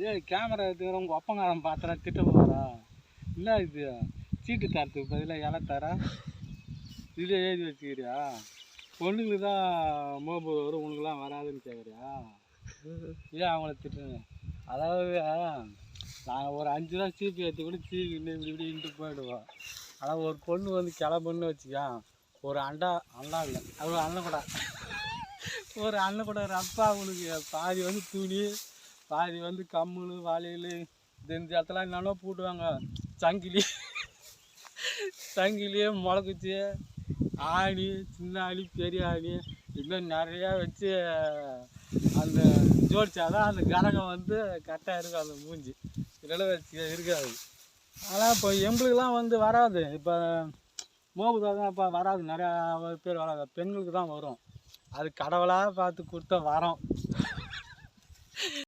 ஏய் கேமரா எடுத்துக்கிற உங்கள் ஒப்பங்காரன் பார்த்தா திட்ட போகிறா. என்ன இது சீட்டு தரத்துக்கு பதிலாக இலை தர இதில் எழுதி வச்சுக்கிறியா? பொண்ணுங்களுக்கு தான் மோபு வரும், உனக்குலாம் வராதுன்னு கேட்குறியா? ஏன் அவங்கள திட்டுங்க? அதாவது நாங்கள் ஒரு 5 ரூபா சீப்பு ஏற்றி கூட சீக்கிட்டு இப்படின்ட்டு போயிடுவோம். ஆனால் ஒரு பொண்ணு வந்து கிளம்புன்னு வச்சுக்கா, ஒரு அண்டா இல்லை அது ஒரு அண்ணன் கூட ஒரு அண்ணன் கூட ரப்பா அவனுக்கு பாதி வந்து துணி, பாதி வந்து கம்மல் வாழையில் இந்த இடத்துல என்னென்ன போட்டுவாங்க. சங்கிலியே முளைக்குச்சி ஆணி, சின்ன ஆணி, பெரிய ஆணி இதுமாரி நிறையா வச்சு அந்த ஜோடிச்சாதான் அந்த கரகம் வந்து கரெக்டாக இருக்கும். அந்த மூஞ்சி இதெல்லாம் வச்சு இருக்காது. ஆனால் இப்போ எங்களுக்கெலாம் வந்து வராது. இப்போ மோபுதான் இப்போ வராது, நிறையா பேர் வராது, பெண்களுக்கு தான் வரும். அது கடவுளாக பார்த்து கொடுத்த வரோம்.